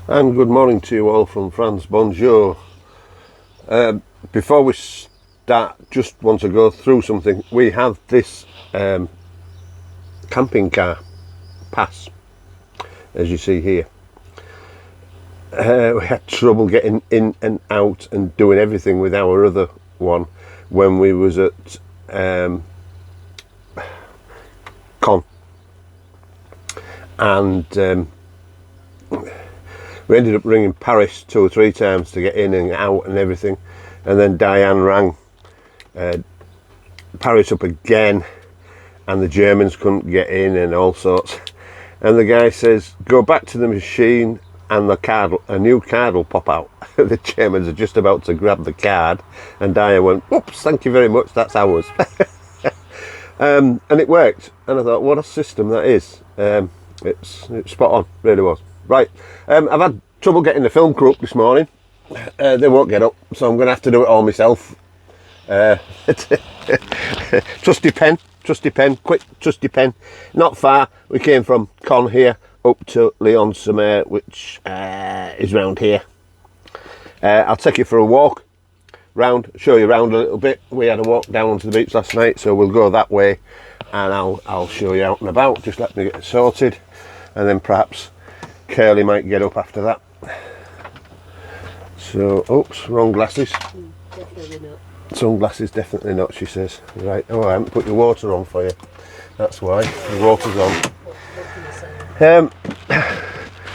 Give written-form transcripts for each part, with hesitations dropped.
And good morning to you all from France. Bonjour. Before we start, just want to go through something. We have this camping car pass, as you see here. We had trouble getting in and out and doing everything with our other one when we was at Con, and we ended up ringing Paris 2 or 3 times to get in and out and everything, and then Diane rang Paris up again, and the Germans couldn't get in and all sorts, and the guy says go back to the machine and a new card will pop out. The Germans are just about to grab the card, and Diane went, "Oops, thank you very much, that's ours." And it worked, and I thought, what a system that is. It's spot on, really was. Right, I've had trouble getting the film crew up this morning. They won't get up, so I'm going to have to do it all myself. Trusty pen, quick trusty pen. Not far. We came from Con here up to Lyon-sur-Mer, which is round here. I'll take you for a walk round, show you around a little bit. We had a walk down onto the beach last night, so we'll go that way, and I'll show you out and about. Just let me get it sorted, and then perhaps Curly might get up after that. So, oops, wrong glasses. Definitely not. Sunglasses, definitely not, she says. Right, oh, I haven't put your water on for you. That's why, the water's on.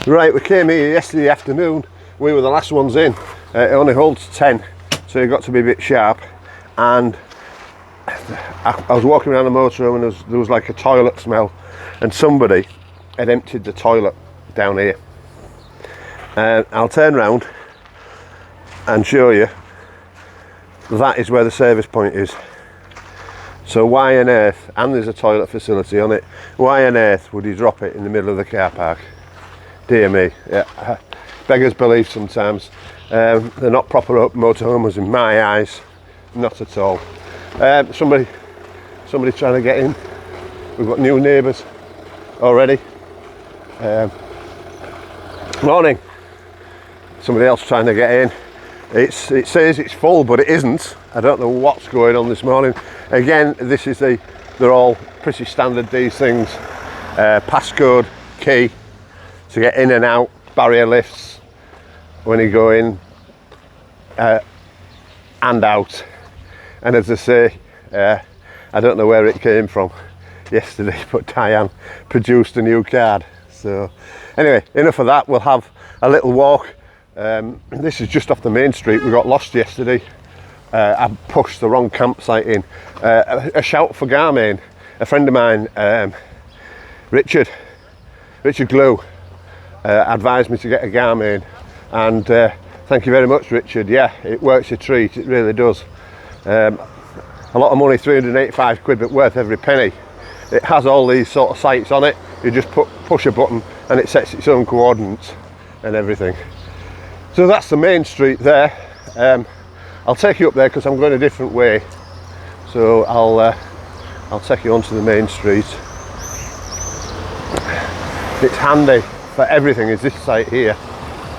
Right, we came here yesterday afternoon. We were the last ones in. It only holds 10, so you've got to be a bit sharp. And I was walking around the motorhome, and there was like a toilet smell, and somebody had emptied the toilet down here. I'll turn round and show you. That is where the service point is. So why on earth, and there's a toilet facility on it, why on earth would you drop it in the middle of the car park? Dear me, yeah, beggars belief sometimes. They're not proper motorhomes in my eyes, not at all. Somebody trying to get in. We've got new neighbours already. Morning. Somebody else trying to get in. It says it's full, but it isn't. I don't know what's going on this morning. Again, they're all pretty standard, these things. Passcode, key to get in and out, barrier lifts when you go in and out. And as I say, I don't know where it came from yesterday, but Diane produced a new card. So anyway, enough of that. We'll have a little walk. This is just off the main street. We got lost yesterday. I pushed the wrong campsite in. A shout for Garmin. A friend of mine, Richard Glue, advised me to get a Garmin, and thank you very much, Richard. Yeah, it works a treat, it really does. A lot of money, 385 quid, but worth every penny. It has all these sort of sites on it. You just push a button and it sets its own coordinates and everything. So that's the main street there. I'll take you up there because I'm going a different way. So I'll take you onto the main street. It's handy for everything, is this site here.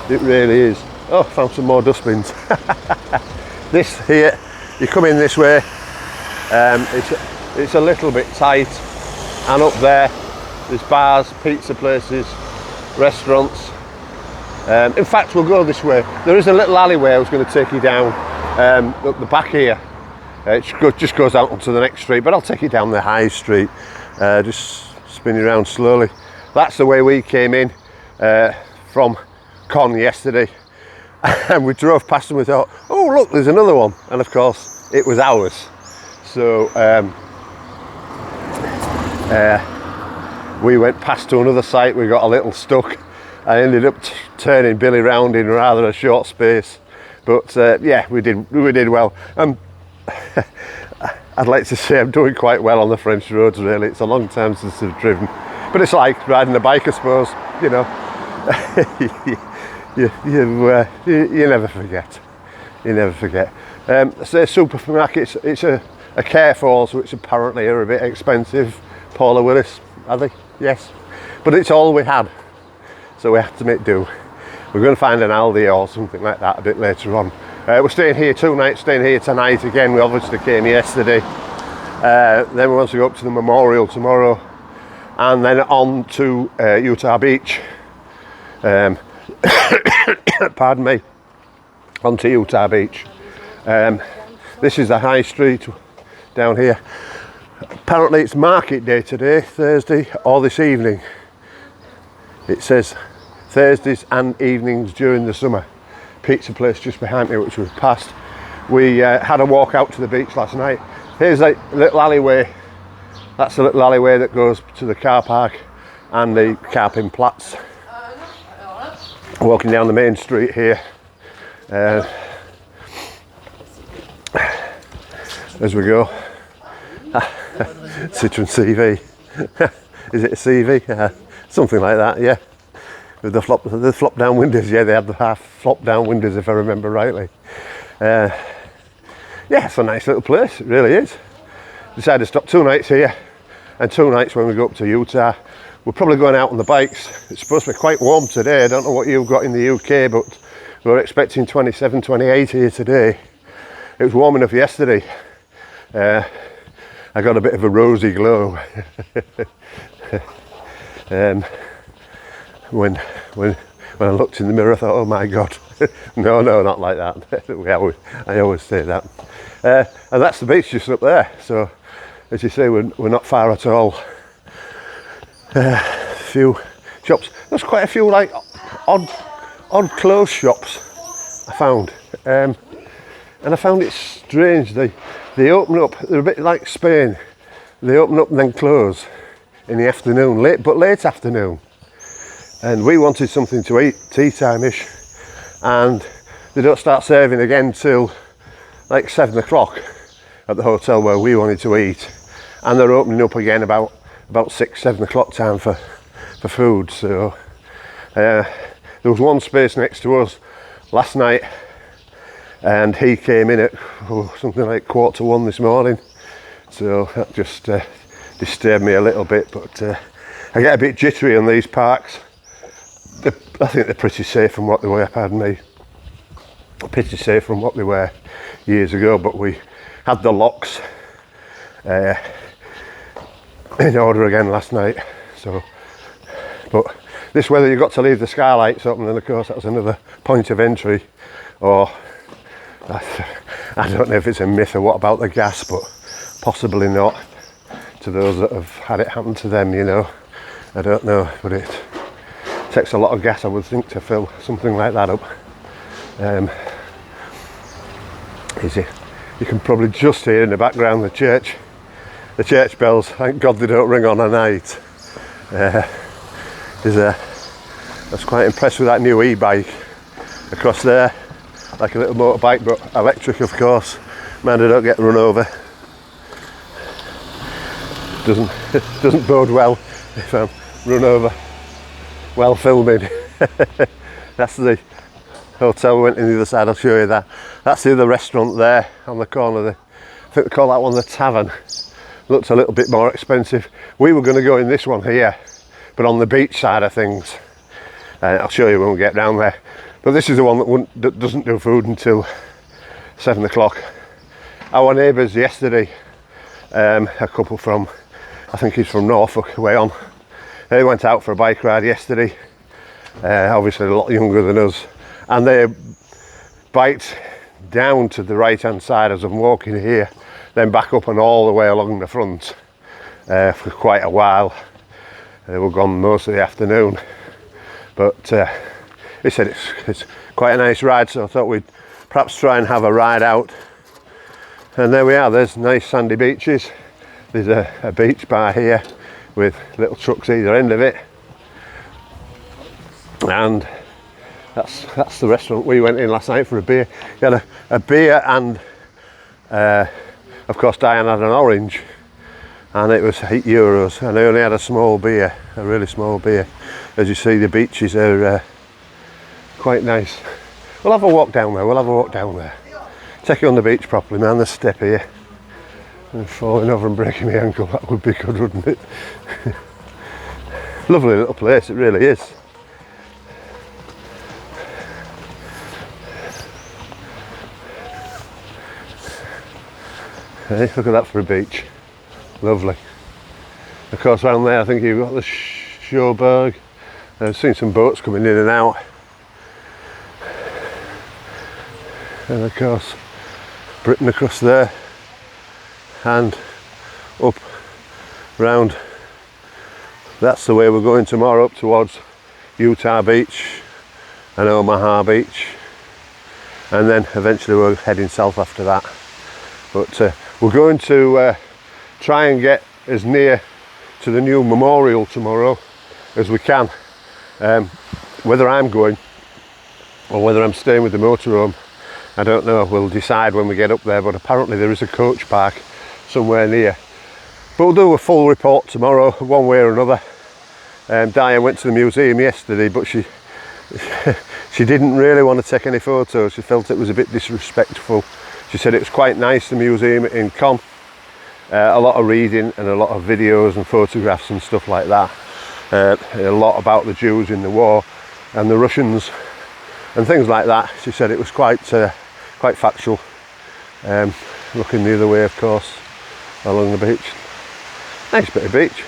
It really is. Oh, found some more dustbins. This here, you come in this way. It's a little bit tight, and up there's bars, pizza places, restaurants. In fact, we'll go this way. There is a little alleyway I was going to take you down up the back here. It just goes out onto the next street, but I'll take you down the high street, just spinning around slowly. That's the way we came in from Con yesterday, and we drove past and we thought, oh look, there's another one, and of course it was ours. So we went past to another site. We got a little stuck. I ended up turning Billy round in rather a short space, but yeah, we did well. I'd like to say I'm doing quite well on the French roads, really. It's a long time since I've driven, but it's like riding a bike, I suppose, you know. you never forget. You never forget. Say supermarkets, it's a Carrefour, so it's apparently a bit expensive. Paula Willis, are they? Yes. But it's all we had, so we had to make do. We're going to find an Aldi or something like that a bit later on. We're staying here 2 nights, staying here tonight again. We obviously came yesterday. Then we want to go up to the memorial tomorrow, and then on to Utah Beach. Pardon me. On to Utah Beach. This is the high street down here. Apparently it's market day today, Thursday, or this evening. It says Thursdays and evenings during the summer. Pizza place just behind me, which we've passed. We had a walk out to the beach last night. Here's a little alleyway. That's the little alleyway that goes to the car park and the Carpin Platz. Walking down the main street here. As we go. Citroen CV. Is it a CV? Something like that, yeah. With the flop down windows, yeah, they had the half flop down windows if I remember rightly. Yeah, it's a nice little place, it really is. Decided to stop 2 nights here and 2 nights when we go up to Utah. We're probably going out on the bikes. It's supposed to be quite warm today. I don't know what you've got in the UK, but we're expecting 27, 28 here today. It was warm enough yesterday. I got a bit of a rosy glow. When I looked in the mirror, I thought, oh my God. No, not like that. I always say that. And that's the beach just up there. So, as you say, we're not far at all. Few shops. There's quite a few like odd clothes shops I found. And I found it strange. They open up. They're a bit like Spain. They open up and then close in the afternoon, late afternoon. And we wanted something to eat, tea time-ish, and they don't start serving again till like 7 o'clock at the hotel where we wanted to eat, and they're opening up again about 6, 7 o'clock time for food. So there was one space next to us last night, and he came in at something like 1:45 this morning, so that just disturbed me a little bit. But I get a bit jittery on these parks. I think they're pretty safe from what they were, pardon me. Pretty safe from what they were years ago, but we had the locks in order again last night. So, but this weather you've got to leave the skylights open, and of course that's another point of entry. Or I don't know if it's a myth or what about the gas, but possibly not to those that have had it happen to them, you know. I don't know, but it takes a lot of gas, I would think, to fill something like that up. You can probably just hear in the background the church bells. Thank God they don't ring on a night. I was quite impressed with that new e-bike across there, like a little motorbike, but electric, of course. Man, I don't get run over. Doesn't bode well if I'm run over while filming. That's the hotel we went in the other side. I'll show you that. That's the other restaurant there on the corner. I think they call that one the Tavern. Looks a little bit more expensive. We were going to go in this one here, but on the beach side of things. I'll show you when we get down there. But this is the one that doesn't do food until 7 o'clock. Our neighbours yesterday, a couple from, I think he's from Norfolk, way on. They went out for a bike ride yesterday, obviously a lot younger than us, and they biked down to the right hand side as I'm walking here, then back up and all the way along the front for quite a while. They were gone most of the afternoon, but he said it's quite a nice ride, so I thought we'd perhaps try and have a ride out. And there we are, there's nice sandy beaches. There's a beach bar here with little trucks either end of it, and that's the restaurant we went in last night for a beer. We had a beer and of course Diane had an orange, and it was €8, and I only had a small beer, a really small beer. As you see, the beaches are quite nice. We'll have a walk down there, take you on the beach properly, man. The step here and falling over and breaking my ankle, that would be good, wouldn't it? Lovely little place, it really is. Hey, look at that for a beach. Lovely. Of course, around there I think you've got the Cherbourg. I've seen some boats coming in and out. And of course, Britain across there. And up round. That's the way we're going tomorrow, up towards Utah Beach and Omaha Beach. And then eventually we're heading south after that. But we're going to try and get as near to the new memorial tomorrow as we can. Whether I'm going or whether I'm staying with the motorhome, I don't know. We'll decide when we get up there, but apparently there is a coach park somewhere near. But we'll do a full report tomorrow, one way or another. Diane went to the museum yesterday, but she didn't really want to take any photos. She felt it was a bit disrespectful. She said it was quite nice, the museum in Con. A lot of reading and a lot of videos and photographs and stuff like that. A lot about the Jews in the war and the Russians and things like that. She said it was quite factual. Looking the other way, of course, along the beach. Nice bit of beach.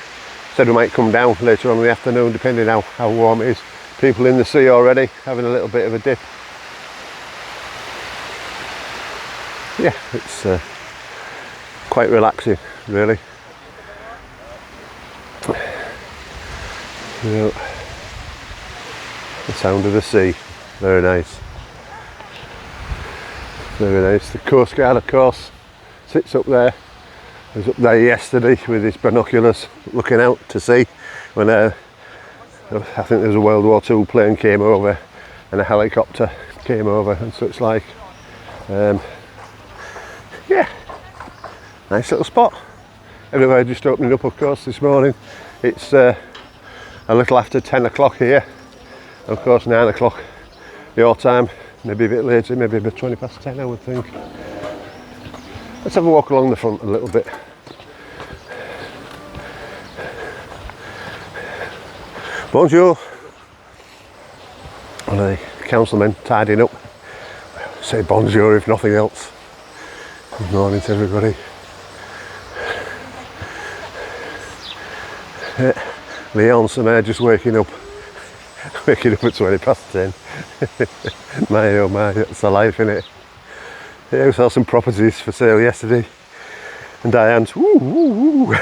Said we might come down later on in the afternoon, depending how warm it is. People in the sea already, having a little bit of a dip. Yeah, it's quite relaxing, really. You know, the sound of the sea, very nice. Very nice. The Coast Guard, of course, sits up there. I was up there yesterday with his binoculars, looking out to sea when I think there was a World War II plane came over and a helicopter came over and such like. Yeah, nice little spot. Everywhere just opening up, of course, this morning. It's a little after 10 o'clock here. Of course, 9 o'clock your time, maybe a bit later, maybe about 20 past 10, I would think. Let's have a walk along the front a little bit. Bonjour. One of the councilmen tidying up. Say bonjour if nothing else. Good morning to everybody. Leon Samir just waking up at 20 past 10. My oh my, that's the life, innit? Yeah, we saw some properties for sale yesterday and Diane's woo woo woo.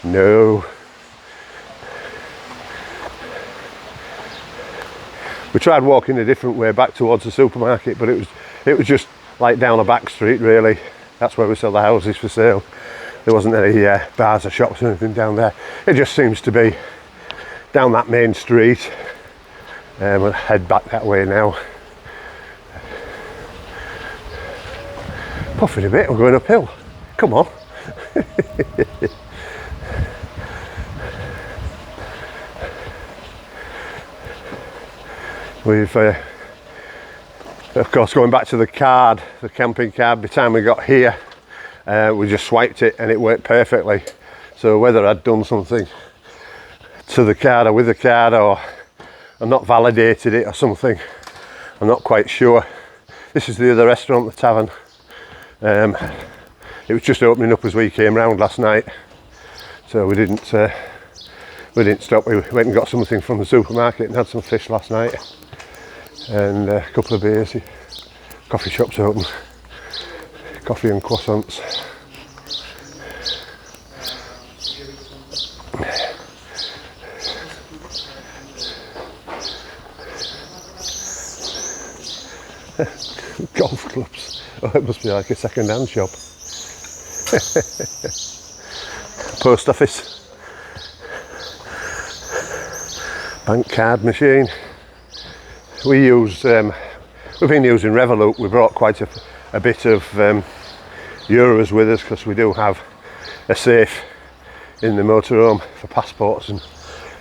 No. We tried walking a different way back towards the supermarket, but it was just like down a back street really. That's where we saw the houses for sale. There wasn't any bars or shops or anything down there. It just seems to be down that main street. We'll head back that way now. Puffing a bit, we're going uphill. Come on. We've, of course, going back to the card, the camping card, by the time we got here, we just swiped it and it worked perfectly. So whether I'd done something to the card or with the card or not validated it or something, I'm not quite sure. This is the other restaurant, the tavern. It was just opening up as we came round last night, so we didn't stop. We went and got something from the supermarket and had some fish last night and a couple of beers. Coffee shops open, coffee and croissants. Golf clubs. Oh, it must be like a second-hand shop. Post office. Bank card machine. We use, we've been using Revolut. We brought quite a bit of euros with us because we do have a safe in the motorhome for passports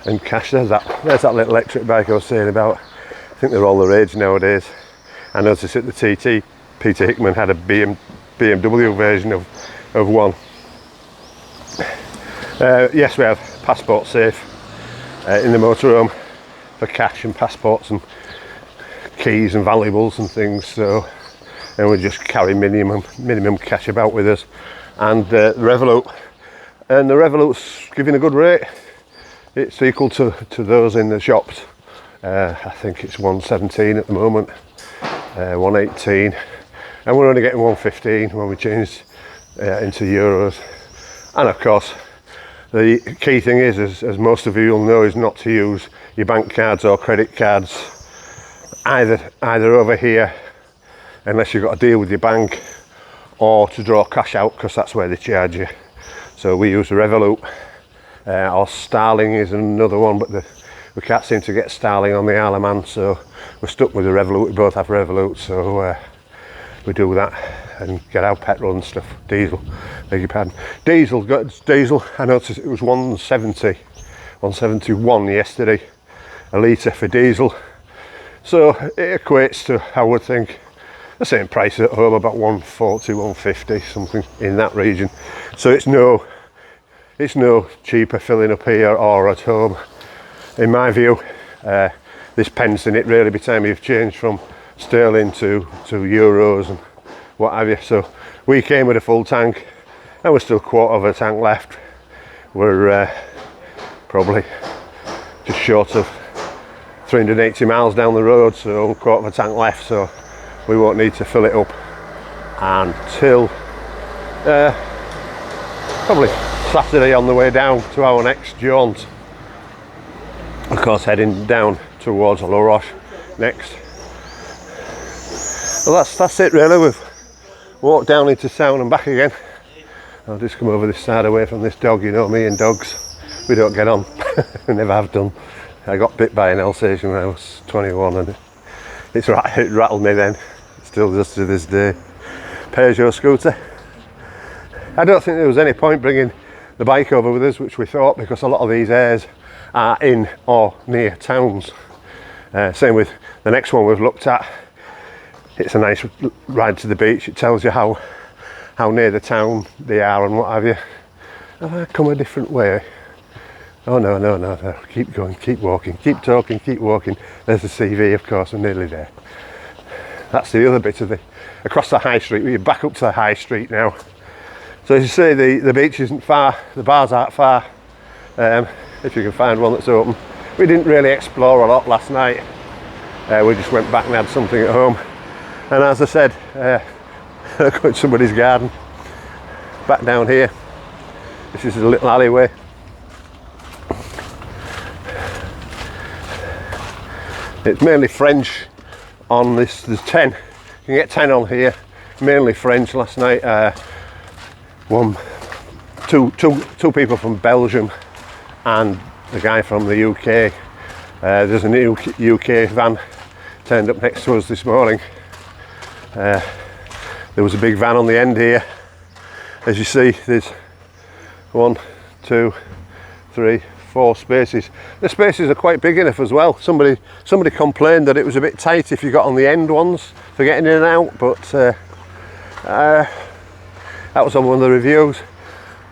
and cash. There's that little electric bike I was saying about. I think they're all the rage nowadays. I noticed at the TT, Peter Hickman had a BMW version of one. Yes, we have passport safe in the motorhome for cash and passports and keys and valuables and things. So and we just carry minimum cash about with us, and the Revolut, and the Revolut's giving a good rate. It's equal to those in the shops. I think it's 117 at the moment, 118, and we're only getting 115 when we change into euros. And of course, the key thing is, as most of you will know, is not to use your bank cards or credit cards either over here, unless you've got a deal with your bank, or to draw cash out, because that's where they charge you. So we use the Revolut, or Starling is another one, but we can't seem to get Starling on the Isle of Man, so we're stuck with the Revolut. We both have Revolut, so we do that and get our petrol and stuff. Diesel, beg your pardon. Diesel, I noticed it was 171 yesterday, a litre for diesel. So it equates to, I would think, the same price at home, about 140, 150, something in that region. So it's no cheaper filling up here or at home, in my view. This pence in it really by the time you've changed from sterling to euros and what have you. So we came with a full tank, and we're still quarter of a tank left. We're probably just short of 380 miles down the road, so quarter of a tank left, so we won't need to fill it up until probably Saturday on the way down to our next jaunt. Of course, heading down towards La Roche next. Well, that's it really. We've walked down into town and back again. I'll just come over this side away from this dog. You know me and dogs, we don't get on. We never have done. I got bit by an Alsatian when I was 21, and it rattled me then. It still does to this day. Peugeot scooter. I don't think there was any point bringing the bike over with us, which we thought, because a lot of these airs are in or near towns. Same with the next one we've looked at. It's a nice ride to the beach. It tells you how near the town they are and what have you. Have I come a different way? Oh no, keep going, keep walking, keep talking, keep walking. There's the CV, of course, I'm nearly there. That's the other bit of across the high street. We're back up to the high street now. So as you say, the beach isn't far, the bars aren't far, if you can find one that's open. We didn't really explore a lot last night. We just went back and had something at home. And as I said, I go in somebody's garden. Back down here, this is a little alleyway. It's mainly French on this. There's 10. You can get 10 on here. Mainly French. Last night, two people from Belgium and the guy from the UK. There's a new UK van turned up next to us this morning. There was a big van on the end here. As you see, there's 1, 2, 3, 4 spaces. The spaces are quite big enough as well. Somebody complained that it was a bit tight if you got on the end ones for getting in and out, but that was on one of the reviews.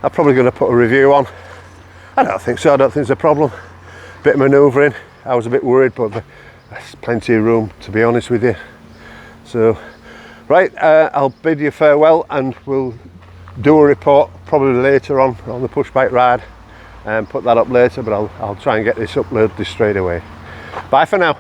I'm probably going to put a review on. I don't think so. I don't think there's a problem. Bit of manoeuvring. I was a bit worried, but there's plenty of room, to be honest with you. So right, I'll bid you farewell, and we'll do a report probably later on the push bike ride and put that up later, but I'll try and get this uploaded straight away. Bye for now.